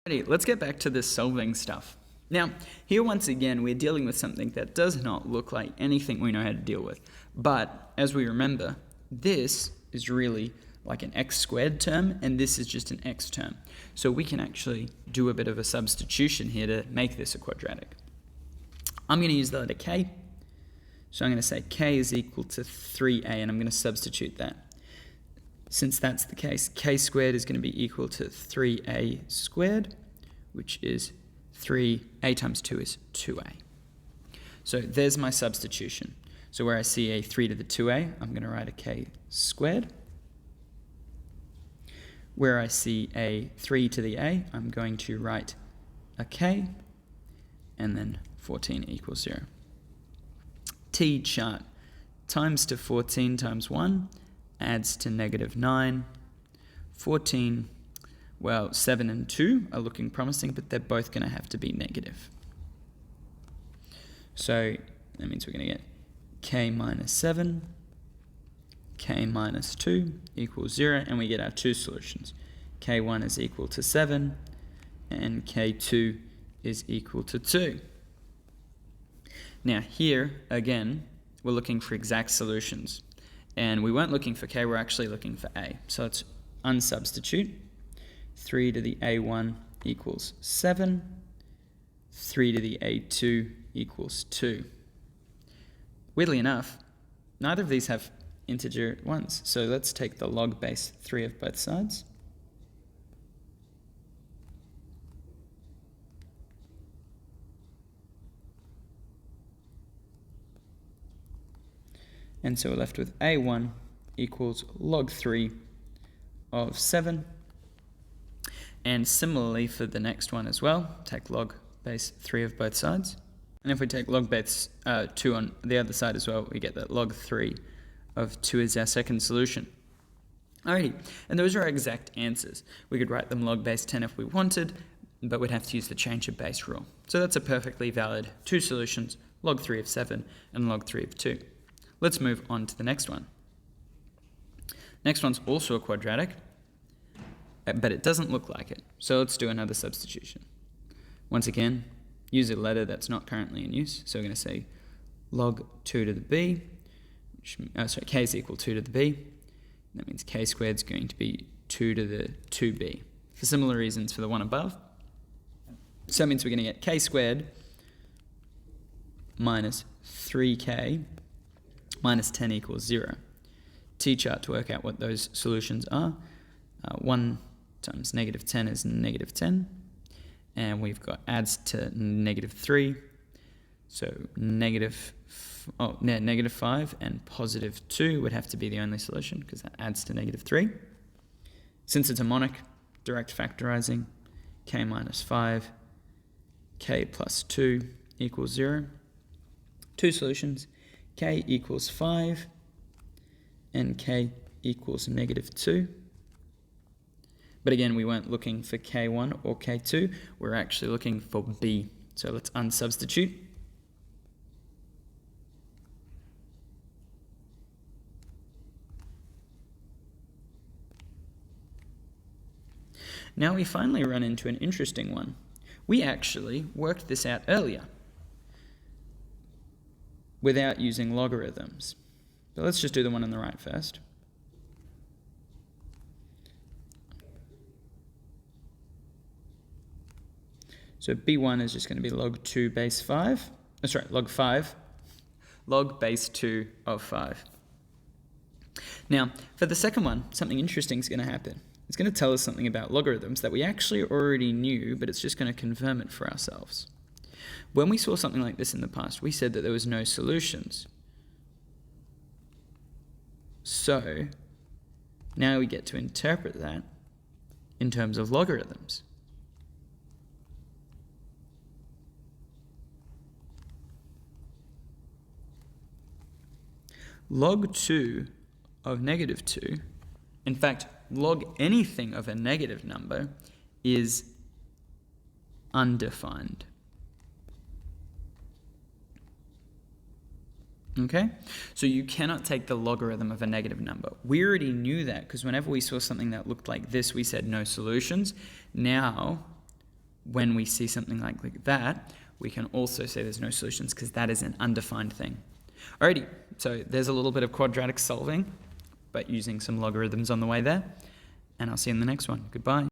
Alrighty, let's get back to this solving stuff. Now, here once again, we're dealing with something that does not look like anything we know how to deal with. But, as we remember, this is really like an x squared term, and this is just an x term. So we can actually do a bit of a substitution here to make this a quadratic. I'm going to use the letter k. So I'm going to say k is equal to 3a, and I'm going to substitute that. Since that's the case, k squared is going to be equal to 3a squared, which is 3a times 2 is 2a. So there's my substitution. So where I see a 3 to the 2a, I'm going to write a k squared. Where I see a 3 to the a, I'm going to write a k, and then 14 equals 0. T chart times to 14 times 1 adds to -9. 14, well, 7 and 2 are looking promising, but they're both going to have to be negative. So that means we're going to get k minus 7, k minus 2 equals 0, and we get our two solutions. K1 is equal to 7, and K2 is equal to 2. Now here, again, we're looking for exact solutions. And we weren't looking for k, we're actually looking for a. So let's unsubstitute. 3 to the a1 equals 7. 3 to the a2 equals 2. Weirdly enough, neither of these have integer ones. So let's take the log base 3 of both sides. And so we're left with a1 equals log 3 of 7. And similarly for the next one as well, take log base 3 of both sides. And if we take log base 2 on the other side as well, we get that log 3 of 2 is our second solution. Alrighty, and those are our exact answers. We could write them log base 10 if we wanted, but we'd have to use the change of base rule. So that's a perfectly valid two solutions, log 3 of 7 and log 3 of 2. Let's move on to the next one. Next one's also a quadratic, but it doesn't look like it. So let's do another substitution. Once again, use a letter that's not currently in use. So we're going to say log 2 to the b, which, k is equal to 2 to the b. That means k squared is going to be 2 to the 2b. For similar reasons for the one above. So that means we're going to get k squared minus 3k minus 10 equals 0. T-chart to work out what those solutions are. 1 times -10 is -10. And we've got adds to -3. So -5 and +2 would have to be the only solution because that adds to -3. Since it's a monic, direct factorizing, k minus 5, k plus 2 equals 0. Two solutions. K equals 5 and k equals -2. But again, we weren't looking for k1 or k2, we're actually looking for b. So let's unsubstitute. Now we finally run into an interesting one. We actually worked this out earlier without using logarithms. But let's just do the one on the right first. So b1 is just going to be log 2 base 5. That's right, log 5. Log base 2 of 5. Now, for the second one, something interesting is going to happen. It's going to tell us something about logarithms that we actually already knew, but it's just going to confirm it for ourselves. When we saw something like this in the past, we said that there was no solutions. So now we get to interpret that in terms of logarithms. Log 2 of -2, in fact, log anything of a negative number is undefined. Okay, so you cannot take the logarithm of a negative number. We already knew that because whenever we saw something that looked like this, we said no solutions. Now when we see something like that, we can also say there's no solutions because that is an undefined thing. Alrighty, so there's a little bit of quadratic solving, but using some logarithms on the way there. And I'll see you in the next one. Goodbye.